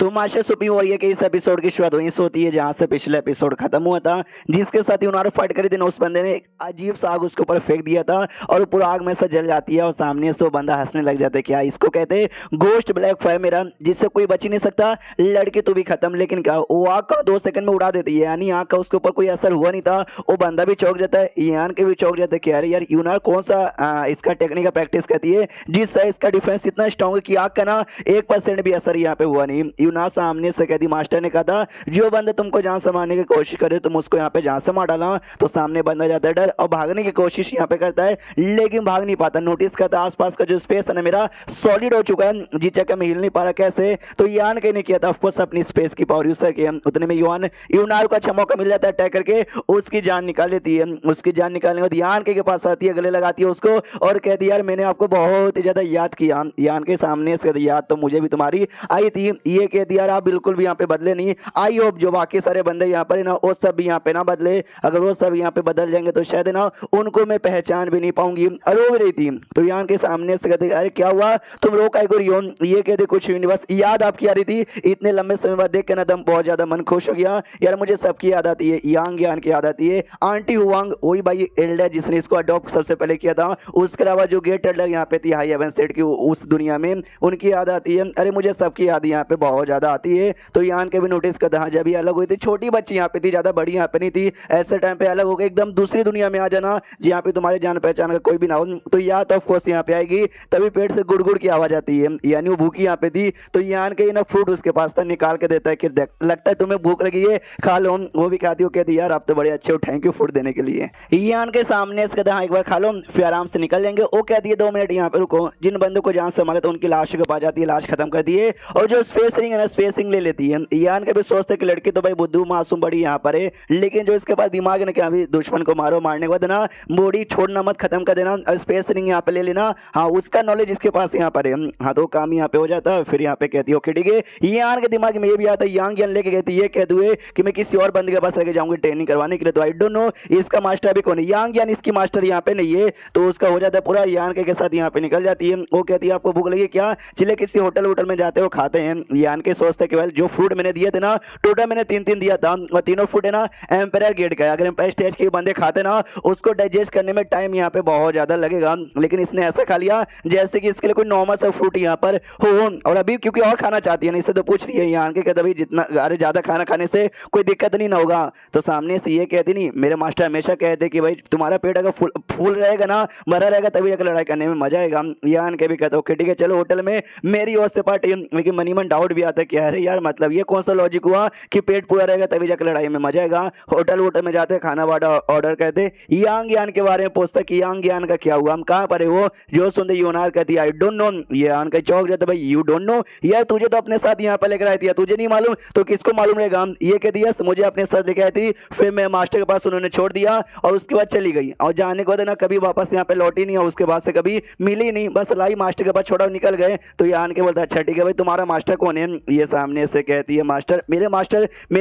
तो master supreme warrior के इस एपिसोड की शुरुआत वहीं से होती है जहां से पिछला एपिसोड खत्म हुआ था, जिसके साथ ही उन्होंने फाइट करी थी ना, उस बंदे ने एक अजीब सा आग उसके ऊपर फेंक दिया था और पूरा आग में से जल जाती है और सामने से वो बंदा हंसने लग जाता है। क्या इसको कहते हैं गोस्ट ब्लैक फायर मेरा, जिससे कोई बच ही नहीं सकता, लड़की तो भी खत्म। लेकिन क्या वो आग का 2 सेकंड में उड़ा देती है, यानी आग का उसके ऊपर कोई असर हुआ नहीं था। वो बंदा भी चौंक जाता है, ईयान के भी चौंक जाता है कि अरे यार यूनार कौन सा इसका टेक्निक का प्रैक्टिस करती है जिससे इसका डिफेंस इतना स्ट्रॉन्ग है कि आग का ना 1% भी असर यहाँ पे हुआ नहीं। यूनार सामने से कहती मास्टर ने कहा था जो बंदा तुमको जान से मारने की कोशिश करे तुम उसको यहाँ पे जान से मार डाला। तो सामने बंदा जाता है डर और भागने की कोशिश यहाँ पे करता है, लेकिन भाग नहीं पाता। नोटिस करता है आसपास का जो स्पेस है ना मेरा सॉलिड हो चुका है, जी चक्कर में हिल नहीं पा रहा। कैसे? तो यान के ने किया था ऑफकोर्स अपनी स्पेस की पावर यूज करके। उतने में यूनार को अच्छा मौका मिल जाता है अटैक करके उसकी जान निकाल लेती है। उसकी जान निकालने के बाद यान के पास आती है, गले लगाती है उसको और कहती है यार मैंने आपको बहुत ही ज्यादा याद किया। यान के सामने से याद तो मुझे भी तुम्हारी आई थी। ये कहती यार आप बिल्कुल भी यहाँ पे बदले नहीं। आई होप जो बाकी सारे बंदे यहाँ पर है ना वो सब भी यहाँ पे ना बदले, अगर वो सब यहाँ पे बदल जाएंगे तो शायद ना उनको मैं पहचान भी नहीं पाऊंगी। और रो रही थी तो यान के सामने से कहते अरे क्या हुआ तुम रो काय रही हो? ये कहते कुछ भी नहीं, बस याद आपकी आ रही थी। इतने लंबे समय बाद देख के ना दम बहुत ज्यादा मन खुश हो गया यार, मुझे सबकी याद आती है। यांग यान की याद आती है, आंटी हुआंग वही भाई एल्डर जिसने इसको अडॉप्ट सबसे पहले किया था। उसके अलावा जो गेट एल्डर यहाँ पे थी हाई हेवन सेट की उस दुनिया में, उनकी याद आती है। अरे मुझे सबकी याद यहाँ पे बहुत ज्यादा आती है। तो यान के भी नोटिस करता हाँ जब ये अलग हुई थी छोटी बच्ची यहाँ पे थी, ज्यादा बड़ी यहाँ पे नहीं थी। ऐसे टाइम पे अलग हो गए एकदम दूसरी दुनिया में आ जाना जहाँ पे तुम्हारे जान पहचान का कोई भी ना हो, तो याद ऑफ कोर्स यहाँ पे आएगी। तभी पेट से गुड़गुड़ की आवाज आती है, यानी वो भूखी यहाँ पे थी। तो यान के ना फ्रूट उसके पास था, निकाल के देता है कि लगता है तुम्हें भूख लगी है खा लो। वो भी खाती हो, कहती यार आप तो बड़े अच्छे हो, थैंक यू फूड देने के लिए। यान के सामने से कहता हाँ एक बार खा लो फिर आराम से निकल जाएंगे। वो कहती है 2 मिनट यहाँ पे रुको। जिन बंदों को जान से मारा तो उनकी लाश के पास जाती है, लाश खत्म कर दी है और जो स्पेस रिंग है ना स्पेसिंग ले लेती है। यान के भी सोचते कि लड़की तो भाई बुद्धू मासूम बड़ी यहाँ पर है, लेकिन जो इसके पास दिमाग है ना क्या अभी दुश्मन को मारो, मारने के बाद ना बॉडी छोड़ना मत, खत्म कर देना और स्पेस रिंग यहाँ पे ले लेना। हाँ उसका नॉलेज इसके पास यहाँ पर है। हाँ तो काम यहाँ पे हो जाता है। फिर यहाँ पे कहती है ओके ठीक है। यान के दिमाग में ये भी आता है, यांग यान लेके कहती है कह दूँ कि मैं किसी और बंदे के पास लेके जाऊंगी ट्रेनिंग करवाने के लिए। तो आई डोंट नो इसका मास्टर अभी कौन है। यांग यान इसकी मास्टर यहाँ पे नहीं है, तो उसका हो जाता है पूरा। यान के साथ यहाँ पे निकल जाती है। वो कहती है आपको भूख लगी क्या, चले किसी होटल वोटल में जाते हो खाते हैं। यान के सोचते कि जो फूड मैंने दिए थे ना टोटल मैंने 3 दिया था और तीनों फूड है ना एम्पायर गेट का। अगर एम्पायर स्टेज के बंदे खाते ना उसको डाइजेस्ट करने में टाइम यहाँ पे बहुत ज्यादा लगेगा, लेकिन इसने ऐसा खा लिया जैसे कि इसके लिए कोई नॉर्मल सा फ्रूट यहाँ पर हो। और अभी क्योंकि और खाना चाहती है ना, इससे तो पूछ रही है यान के कहते भाई जितना अरे ज्यादा खाना खाने से कोई दिक्कत नहीं ना होगा। तो सामने से ये कहती नहीं मेरे मास्टर हमेशा कहते कि भाई तुम्हारा पेट अगर फुल रहेगा ना भरा रहेगा तभी जाकर लड़ाई करने में मजा आएगा। यान के भी कहते ओके ठीक है चलो होटल में मेरी ओर से पार्टी। लेकिन मनी मन डाउट भी आता है कि अरे यार मतलब ये कौन सा लॉजिक हुआ कि पेट पूरा रहेगा तभी जाकर लड़ाई में मजा आएगा। होटल में जाते खाना वाड़ा ऑर्डर करते। यांग यान के बारे में पूछता कि यांग यान का क्या हुआ, हम कहाँ पर है वो। जो सुनते यूनार कहती आई डोंट नो। यान का चौक जाता भाई यू डोंट नो यार, तुझे तो अपने साथ यहाँ पर लेकर आई थी, तुझे नहीं मालूम तो किसको मालूम रहेगा। ये कहती है मुझे अपने साथ लेकर आई थी, फिर मैं मास्टर के पास उन्होंने छोड़ दिया और उसके बाद चली गई और जाने के बाद ना कभी वापस यहाँ पे लौटी नहीं और उसके बाद से कभी मिली नहीं, बस लाई मास्टर के पास छोड़ा निकल गए। तो यान के बोलता अच्छा ठीक है भाई तुम्हारा मास्टर कौन है। ये सामने से कहती है मास्टर मेरे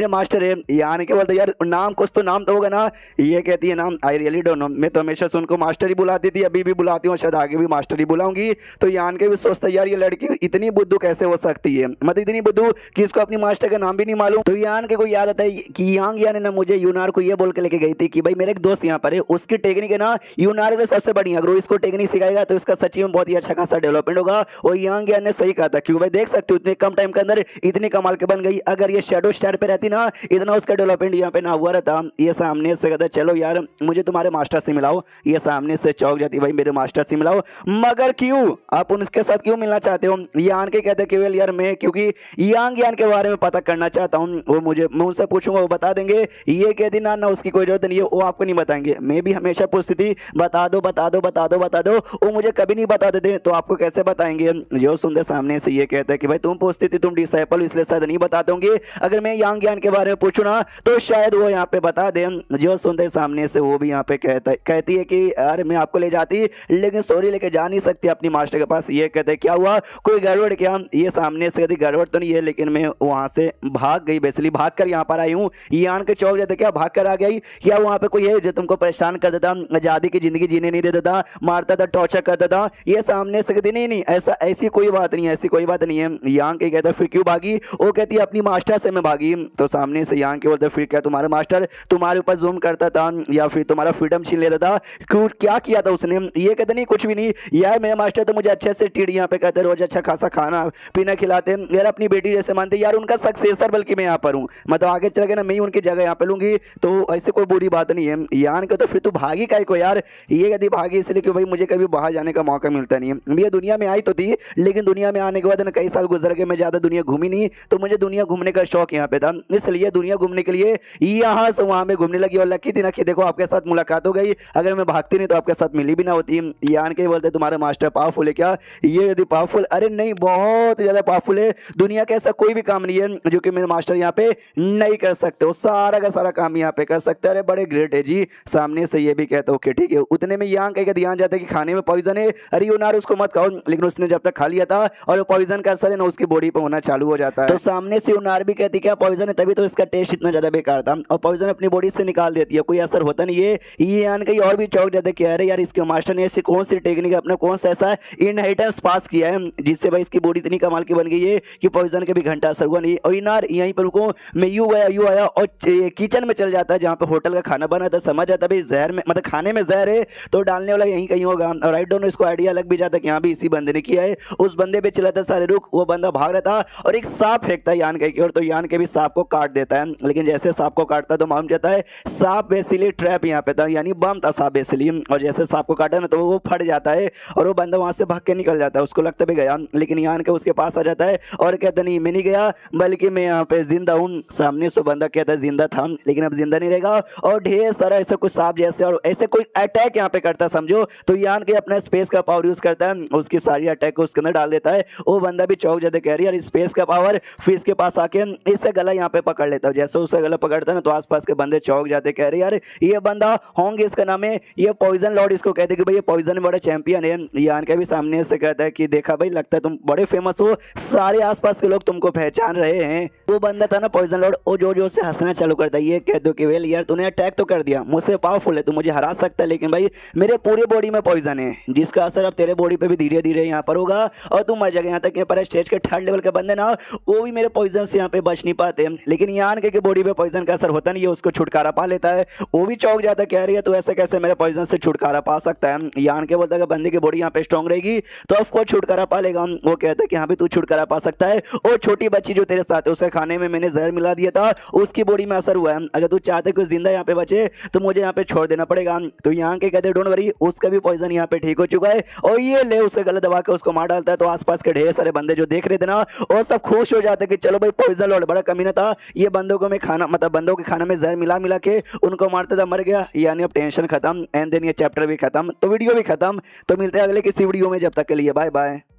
मास्टर है। यान के बोलते यार नाम कुछ तो नाम तो होगा ना। ये कहती है नाम आई रियली डोंट नो, मैं तो हमेशा से उनको मास्टर ही बुलाती थी, अभी भी बुलाती हूँ, शायद आगे भी मास्टर ही बुलाऊंगी। तो यान के भी सोचता यार ये लड़की इतनी बुद्धू कैसे हो सकती है, मतलब इतनी बुद्धू कि इसको अपनी मास्टर का नाम भी नहीं मालूम। तो यान के को याद आता है कि यांग यान ने मुझे यूनार को ये बोल के लेके गई थी कि भाई मेरे एक दोस्त यहाँ पर है उसकी टेक्निक है ना यूनार के सबसे बढ़िया, अगर वो इसको टेक्निक सिखाएगा तो इसका सच्ची में बहुत ही अच्छा खासा डेवलपमेंट होगा। और यांग यान ने सही कहा था क्योंकि भाई देख सकते हो इतने कम टाइम के अंदर इतनी कमाल के बन गई। अगर ये शैडो स्टार पे रहती ना इतना उसका डेवलपमेंट यहाँ पे ना हुआ रहता। ये सामने से कहता चलो यार मुझे तुम्हारे मास्टर से मिलाओ। ये सामने से चौक जाती भाई मेरे मास्टर से मिलाओ, मगर क्यों आप उनके साथ क्यों मिलना चाहते हो। यान के कहते केवल यार मैं क्योंकि यांग यान के बारे में पता करना चाहता हूँ, वो मैं उनसे पूछूंगा वो बता देंगे। ये कहती ना उसकी कोई जरूरत नहीं है, वो आपको नहीं बताएंगे। मैं भी हमेशा पूछती थी बता दो बता दो बता दो बता दो, वो मुझे कभी नहीं बता देते तो आपको कैसे बताएंगे। जो सुनते सामने से ये कहते हैं कि भाई तुम पूछती थी तुम डिसाइपल इसलिए शायद नहीं बताते होंगे, अगर मैं यांग यान के बारे में पूछूं ना तो शायद वो यहाँ पे बता दे। जो सुनते सामने से वो भी यहाँ पे कहती है कि यार मैं आपको ले जाती लेकिन सॉरी लेके जा नहीं सकती अपनी मास्टर के पास। ये कहते क्या हुआ कोई गड़बड़ क्या। ये सामने से कहती गड़बड़ तो नहीं है लेकिन मैं वहां से भाग गई, बेसिकली भाग कर यहाँ पर आई हूँ। यान के चौक जाते क्या भाग कर आ गई, क्या वहां पे कोई है जो तुमको परेशान कर देता, आजादी की जिंदगी जीने नहीं देता था, मारता था, टॉर्चर करता था। ये सामने से कहती नहीं नहीं ऐसा ऐसी कोई बात नहीं है, ऐसी कोई बात नहीं है। यान के कहता फिर क्यों भागी? वो कहती है अपनी मास्टर से मैं भागी। तो सामने से यहाँ के बोलते फिर क्या तुम्हारा मास्टर तुम्हारे ऊपर जुल्म करता था या फिर तुम्हारा फ्रीडम छीन लेता था? क्यों, क्या किया था उसने? ये कहते नहीं कुछ भी नहीं यार, मेरे मास्टर तो मुझे अच्छे से टीढ़ यहाँ पे कहते रोज अच्छा खासा खाना पीना खिलाते यार, अपनी बेटी जैसे मानते यार, उनका सक्सेसर बल्कि मैं यहाँ पर हूँ, मतलब आगे चल के ना मैं ही उनकी जगह यहाँ पे लूंगी, तो ऐसे कोई बुरी बात नहीं है। यान के तो फिर तू भागी काहे को यार? ये कहती भागी इसलिए कि भाई मुझे कभी बाहर जाने का मौका मिलता नहीं है। ये दुनिया में आई तो थी, लेकिन दुनिया में आने के बाद ना कई साल गुजर गए, मैं ज़्यादा दुनिया घूमी नहीं, तो मुझे दुनिया घूमने का शौक यहाँ पे था, इसलिए दुनिया घूमने के लिए यहाँ से वहाँ में घूमने लगी। और लकी थी ना कि देखो आपके साथ मुलाकात हो गई, अगर मैं भागती नहीं तो आपके साथ मिली भी ना होती। यान के बोलते तुम्हारे मास्टर पावरफुल है क्या? ये यदि पावरफुल, अरे नहीं बहुत ज़्यादा पावरफुल है, दुनिया का ऐसा कोई भी काम नहीं है जो कि मेरे मास्टर यहाँ पे नहीं कर सकते, वो सारा का सारा काम यहाँ पे कर सकते हैं। अरे बड़े ग्रेट है जी। सामने से ये भी कहते हो कि ठीक है। उतने में यहाँ कह के ध्यान जाता है कि खाने में पॉइजन है, अरे यूनार उसको मत खाओ, लेकिन उसने जब तक खा लिया था और वो पॉइजन का असर है ना उसकी बॉडी पे होना चालू हो जाता है। तो सामने से यूनार भी कहती क्या पॉइजन है, तभी तो इसका टेस्ट इतना ज्यादा बेकार था, और पॉइजन अपनी बॉडी से निकाल देती है, कोई असर होता नहीं है। ये यान कहीं और भी चौक जाते कह रहे यार इसके मास्टर ने ऐसी कौन सी टेक्निक अपना कौन सा ऐसा इनहेरिटेंस पास किया है जिससे भाई इसकी बॉडी इतनी कमाल की बन गई है कि पॉइजन के भी घंटा असर हुआ नहीं। और यूनार यहीं पर रुको, मैं यूं आया और किचन में चल जाता है जहाँ पे होटल का खाना बना था, समझ आता भाई जहर में मतलब खाने में जहर है तो डालने वाला यहीं कहीं होगा। और आई डोंट नो इसको आइडिया लग भी जाता कि यहाँ भी इसी बंदे ने किया है। उस बंदे पे चला था सारे रुख, वो बंदा भाग रहा था और एक सांप फेंकता है यान के की ओर, तो यान के भी सांप को काट देता है, लेकिन जैसे सांप को काटता है तो मालूम जाता है सांप बेसिकली ट्रैप यहाँ पे था, यानी बम था सांप बेसिकली, और जैसे सांप को काटा ना तो वो फट जाता है और वो बंदा वहां से भाग के निकल जाता है, उसको लगता भी गया, लेकिन यान के उसके पास आ जाता है और कहता नहीं मैं नहीं गया बल्कि मैं यहाँ पे जिंदा हूँ। सामने से बंदा कहता है जिंदा था लेकिन अब जिंदा नहीं रहेगा, और ढेर सारा ऐसा कुछ सांप जैसे और ऐसे कोई अटैक यहाँ पे करता समझो, तो यान के अपना स्पेस का पावर यूज करता है, उसकी सारी अटैक को उसके अंदर डाल देता है। वो बंदा भी चौक जाते कह रही है यार स्पेस का पावर, फिर इसके पास आके इससे गला यहाँ पे पकड़ लेता है, जैसे उसका गला पकड़ता है ना तो आसपास के बंदे चौक जाते कह रहे यार ये बंदा होंगे, इसका नाम है ये पॉइजन लॉर्ड, इसको कहते कि भाई ये पॉइजन में बड़ा चैंपियन है। यान के भी सामने से कहता है कि देखा भाई लगता है तुम बड़े फेमस हो, सारे आसपास के लोग तुमको पहचान रहे हैं। वो बंदा था ना पॉइजन लॉर्ड, वो जोर जोर से हंसना चालू करता है, ये कह दो कि वेल यार तूने अटैक तो कर दिया, मुझसे पावरफुल है, तू मुझे हरा सकता है, लेकिन भाई मेरे पूरे बॉडी में पॉइजन है जिसका असर अब तेरे बॉडी पे भी धीरे धीरे यहाँ पर होगा और तुम मर जाएगा। यहाँ तक यहाँ पर स्टेज के थर्ड लेवल के बंदे ना वो भी मेरे पॉइजन से यहाँ पे बच नहीं पाते, लेकिन यान के बॉडी पे पॉइजन का असर होता नहीं है, उसको छुटकारा पा लेता है। वो भी चौक जाता कह रही है तो ऐसे कैसे मेरे पॉइजन से छुटकारा पा सकता है? यान के बोलता है बंदे की बॉडी यहाँ पे स्ट्रॉन्ग रहेगी तो ऑफकोर्स छुटकारा पा लेगा। वो कहता है कि हाँ भी तू छुटकारा पा सकता है, और छोटी बच्ची जो तेरे साथ है उसके खाने में मैंने जहर मिला दिया था, उसकी बॉडी में असर हुआ है, अगर तू चाहते कि जिंदा यहाँ पे बचे तो मुझे यहाँ पे छोड़ देना पड़ेगा। तो यहाँ के कहते डोंट वरी, उसका भी पॉइजन यहाँ पे ठीक हो चुका है, और ये ले उसके गले दबा के उसको मार डालता है। तो आसपास के ढेर सारे बंदे जो देख रहे थे ना वो सब खुश हो जाते कि चलो भाई पॉइजन लॉर्ड बड़ा कमीना था, ये बंदों को में खाना मतलब बंदों के खाने में जहर मिला मिला के उनको मारता था, मर गया, यानी अब टेंशन खत्म, एंड देन ये चैप्टर भी खत्म, तो वीडियो भी खत्म। तो मिलते हैं अगले किसी वीडियो में, जब तक के लिए बाय बाय।